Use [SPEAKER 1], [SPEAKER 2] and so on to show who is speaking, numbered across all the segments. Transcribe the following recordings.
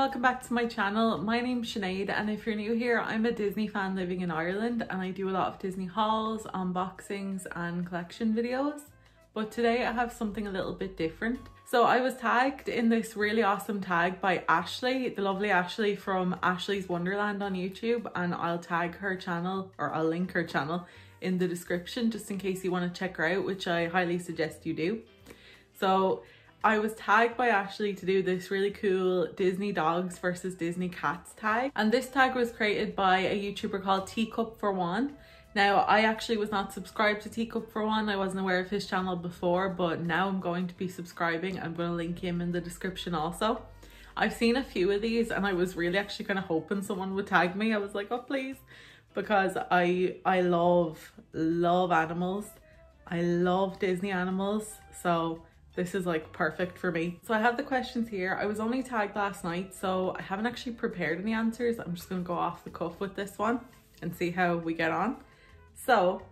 [SPEAKER 1] welcome back to my channel. My name's Sinead, and if you're new here, I'm a Disney fan living in Ireland and I do a lot of Disney hauls, unboxings and collection videos. But today I have something a little bit different. So I was tagged in this really awesome tag by Ashley, the lovely Ashley from Ashley's Wonderland on YouTube, and I'll tag her channel, or I'll link her channel in the description just in case you want to check her out, which I highly suggest you do. So I was tagged by Ashley to do this really cool Disney dogs versus Disney cats tag, and this tag was created by a YouTuber called Teacup for One. Now, I actually was not subscribed to Teacup for One. I wasn't aware of his channel before, but now I'm going to be subscribing. I'm going to link him in the description also. I've seen a few of these and I was really actually kind of hoping someone would tag me. I was like, oh please, because I love animals. I love Disney animals, so this is like perfect for me. So I have the questions here. I was only tagged last night, so I haven't actually prepared any answers. I'm just gonna go off the cuff with this one and see how we get on. So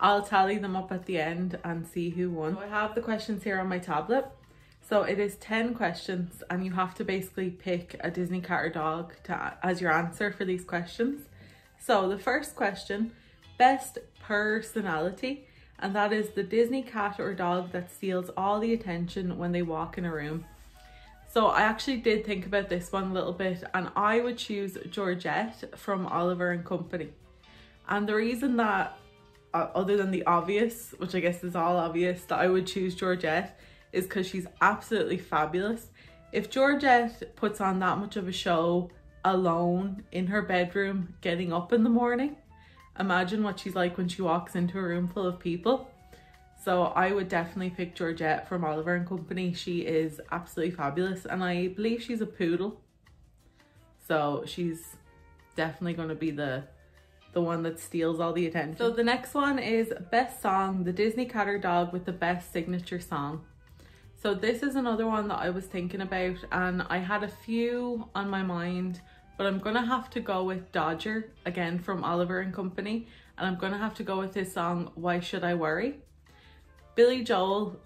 [SPEAKER 1] I'll tally them up at the end and see who won. So I have the questions here on my tablet. So it is 10 questions and you have to basically pick a Disney cat or dog as your answer for these questions. So the first question, best personality. And that is the Disney cat or dog that steals all the attention when they walk in a room. So I actually did think about this one a little bit, and I would choose Georgette from Oliver and Company. And the reason that, other than the obvious, which I guess is all obvious, that I would choose Georgette is because she's absolutely fabulous. If Georgette puts on that much of a show alone in her bedroom, getting up in the morning, imagine what she's like when she walks into a room full of people. So I would definitely pick Georgette from Oliver and Company. She is absolutely fabulous, and I believe she's a poodle. So she's definitely going to be the one that steals all the attention. So the next one is best song, the Disney cat or dog with the best signature song. So this is another one that I was thinking about, and I had a few on my mind, but I'm gonna have to go with Dodger, again from Oliver and Company, and I'm gonna have to go with his song, Why Should I Worry? Billy Joel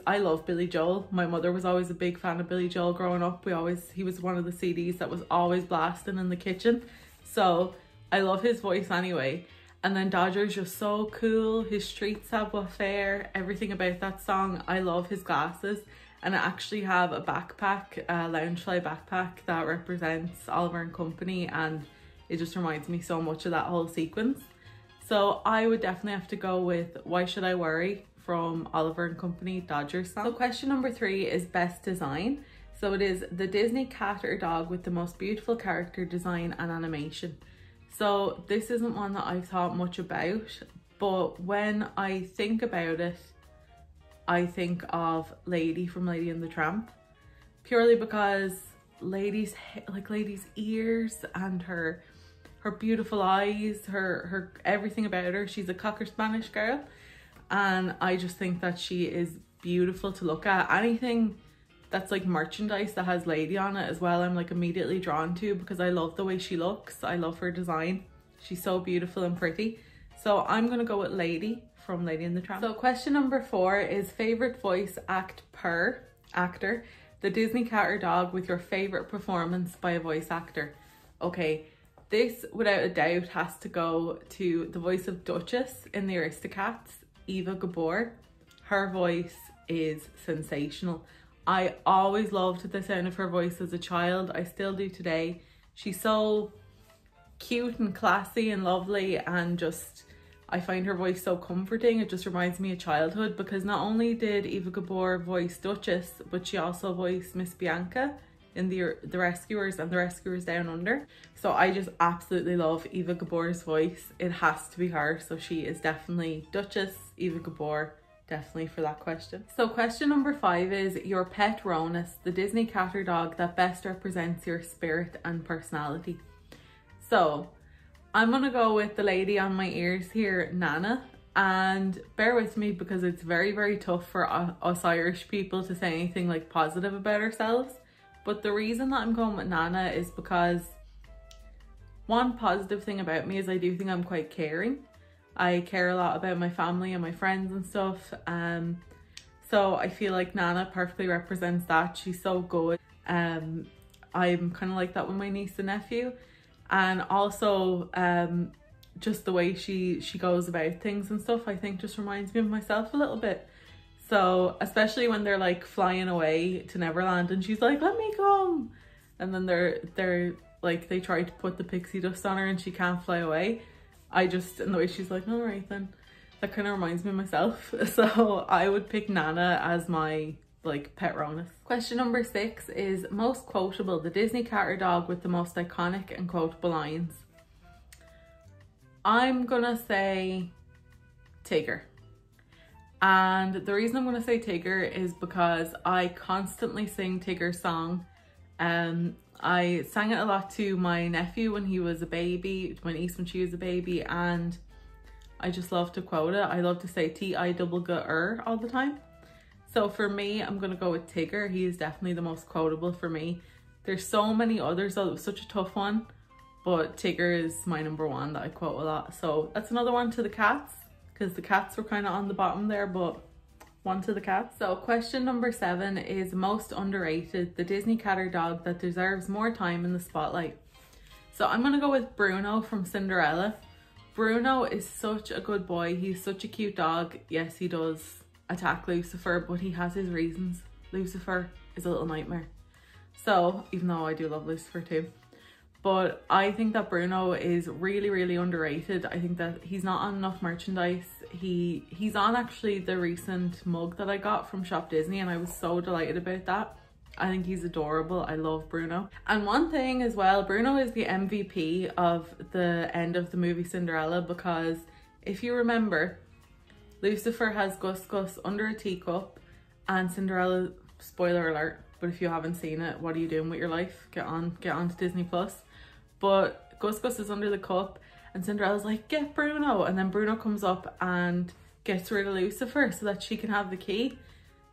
[SPEAKER 1] I love Billy Joel. My mother was always a big fan of Billy Joel growing up. He was one of the CDs that was always blasting in the kitchen. So I love his voice anyway. And then Dodger's just so cool. His street savoir-faire, everything about that song. I love his glasses. And I actually have a backpack, a Loungefly backpack that represents Oliver and Company, and it just reminds me so much of that whole sequence. So I would definitely have to go with Why Should I Worry from Oliver and Company, Dodger's song. So question number 3 is best design. So it is the Disney cat or dog with the most beautiful character design and animation. So this isn't one that I've thought much about, but when I think about it, I think of Lady from Lady and the Tramp, purely because Lady's ears and her beautiful eyes, her everything about her. She's a Cocker Spanish girl, and I just think that she is beautiful to look at. Anything that's like merchandise that has Lady on it as well, I'm like immediately drawn to, because I love the way she looks. I love her design. She's so beautiful and pretty. So I'm gonna go with Lady from Lady and the Tramp. So question number 4 is favorite voice actor, the Disney cat or dog with your favorite performance by a voice actor. Okay, this without a doubt has to go to the voice of Duchess in the Aristocats, Eva Gabor. Her voice is sensational. I always loved the sound of her voice as a child. I still do today. She's so cute and classy and lovely, and just I find her voice so comforting. It just reminds me of childhood, because not only did Eva Gabor voice Duchess, but she also voiced Miss Bianca in the Rescuers and the Rescuers Down Under. So I just absolutely love Eva Gabor's voice. It has to be her. So she is definitely Duchess, Eva Gabor, definitely for that question. So question number 5 is your pet Ronus, the Disney cat or dog that best represents your spirit and personality. So I'm gonna go with the lady on my ears here, Nana, and bear with me because it's very, very tough for us Irish people to say anything like positive about ourselves. But the reason that I'm going with Nana is because one positive thing about me is I do think I'm quite caring. I care a lot about my family and my friends and stuff. So I feel like Nana perfectly represents that. She's so good. I'm kind of like that with my niece and nephew. And also just the way she goes about things and stuff, I think just reminds me of myself a little bit. So especially when they're like flying away to Neverland and she's like, let me come, and then they're like, they try to put the pixie dust on her and she can't fly away. And the way she's like, all right then, that kind of reminds me of myself. So I would pick Nana as my like pet Ronus. Question number 6 is most quotable, the Disney cat or dog with the most iconic and quotable lines. I'm gonna say Tigger. And the reason I'm gonna say Tigger is because I constantly sing Tigger's song. I sang it a lot to my nephew when he was a baby, to my niece when she was a baby, and I just love to quote it. I love to say T-I-G-G-R all the time. So for me, I'm gonna go with Tigger. He is definitely the most quotable for me. There's so many others, though. It was such a tough one, but Tigger is my number one that I quote a lot. So that's another one to the cats, because the cats were kind of on the bottom there, but one to the cats. So question number 7 is most underrated, the Disney cat or dog that deserves more time in the spotlight. So I'm gonna go with Bruno from Cinderella. Bruno is such a good boy. He's such a cute dog. Yes, he does attack Lucifer, but he has his reasons. Lucifer is a little nightmare. So even though I do love Lucifer too, but I think that Bruno is really, really underrated. I think that he's not on enough merchandise. He's on actually the recent mug that I got from Shop Disney, and I was so delighted about that. I think he's adorable. I love Bruno. And one thing as well, Bruno is the MVP of the end of the movie Cinderella, because if you remember, Lucifer has Gus Gus under a teacup, and Cinderella, spoiler alert, but if you haven't seen it, what are you doing with your life? Get on to Disney Plus. But Gus Gus is under the cup and Cinderella's like, get Bruno, and then Bruno comes up and gets rid of Lucifer so that she can have the key.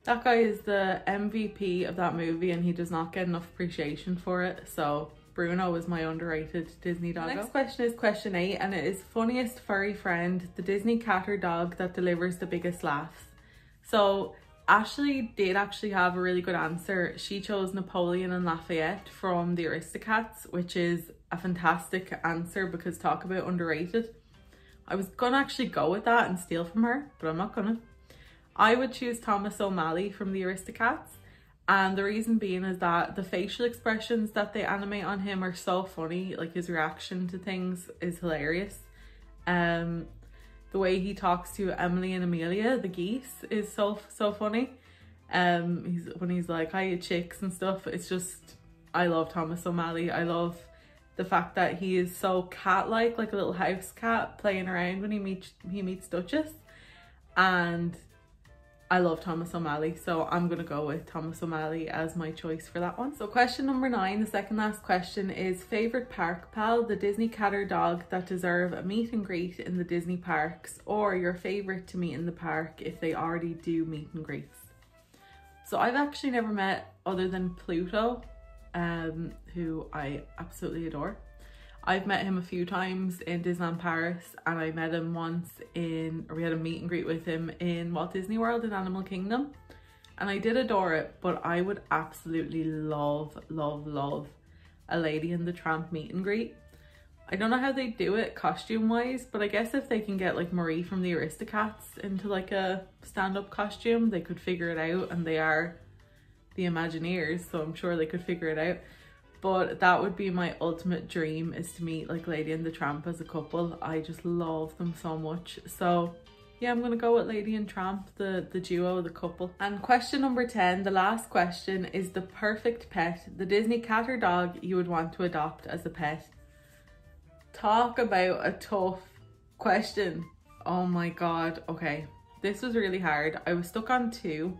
[SPEAKER 1] That guy is the MVP of that movie and he does not get enough appreciation for it. So Bruno is my underrated Disney doggo. The next question is question 8, and it is funniest furry friend, the Disney cat or dog that delivers the biggest laughs. So Ashley did actually have a really good answer. She chose Napoleon and Lafayette from the Aristocats, which is a fantastic answer because talk about underrated. I was gonna actually go with that and steal from her, but I'm not gonna. I would choose Thomas O'Malley from the Aristocats. And the reason being is that the facial expressions that they animate on him are so funny. Like his reaction to things is hilarious. The way he talks to Emily and Amelia, the geese, is so funny. When he's like, hiya chicks and stuff. It's just, I love Thomas O'Malley. I love the fact that he is so cat-like, like a little house cat playing around when he meets Duchess. And I love Thomas O'Malley, so I'm gonna go with Thomas O'Malley as my choice for that one. So question number 9, the second last question, is favorite park pal, the Disney cat or dog that deserve a meet and greet in the Disney parks, or your favorite to meet in the park if they already do meet and greets. So I've actually never met other than Pluto, who I absolutely adore. I've met him a few times in Disneyland Paris, and I met him once we had a meet and greet with him in Walt Disney World in Animal Kingdom, and I did adore it. But I would absolutely love a Lady and the Tramp meet and greet. I don't know how they do it costume wise, but I guess if they can get like Marie from the Aristocats into like a stand-up costume, they could figure it out, and they are the Imagineers, so I'm sure they could figure it out. But that would be my ultimate dream, is to meet like Lady and the Tramp as a couple. I just love them so much. So yeah, I'm gonna go with Lady and Tramp, the duo, the couple. And question number 10, the last question, is the perfect pet, the Disney cat or dog you would want to adopt as a pet. Talk about a tough question. Oh my god. Okay, this was really hard. I was stuck on 2.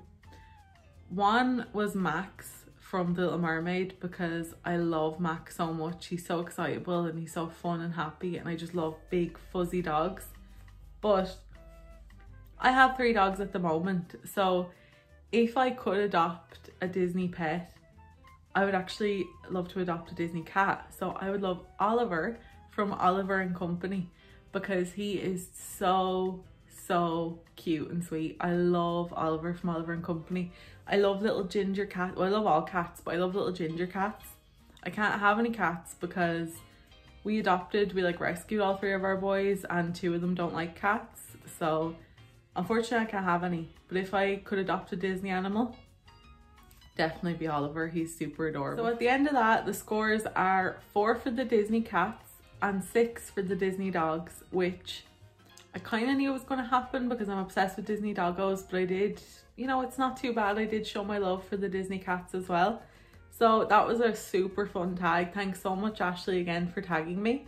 [SPEAKER 1] One was Max from The Little Mermaid, because I love Max so much. He's so excitable and he's so fun and happy, and I just love big fuzzy dogs. But I have 3 dogs at the moment, so if I could adopt a Disney pet, I would actually love to adopt a Disney cat. So I would love Oliver from Oliver and Company, because he is so cute and sweet. I love Oliver from Oliver and Company. I love little ginger cats. Well, I love all cats, but I love little ginger cats. I can't have any cats because we like rescued all 3 of our boys and 2 of them don't like cats. So unfortunately I can't have any. But if I could adopt a Disney animal, definitely be Oliver. He's super adorable. So at the end of that, the scores are 4 for the Disney cats and 6 for the Disney dogs, which I kind of knew was going to happen because I'm obsessed with Disney doggos, but I did, you know, it's not too bad. I did show my love for the Disney cats as well. So that was a super fun tag. Thanks so much, Ashley, again for tagging me.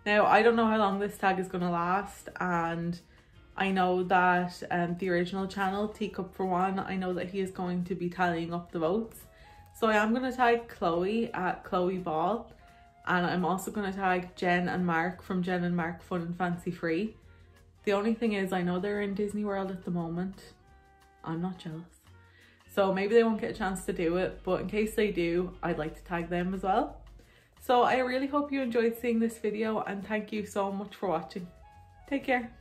[SPEAKER 1] Now, I don't know how long this tag is going to last, and I know that the original channel, Teacup for One, I know that he is going to be tallying up the votes. So I am going to tag Chloe at Chloe Ball, and I'm also going to tag Jen and Mark from Jen and Mark Fun and Fancy Free. The only thing is, I know they're in Disney World at the moment. I'm not jealous. So maybe they won't get a chance to do it, but in case they do, I'd like to tag them as well. So I really hope you enjoyed seeing this video, and thank you so much for watching. Take care.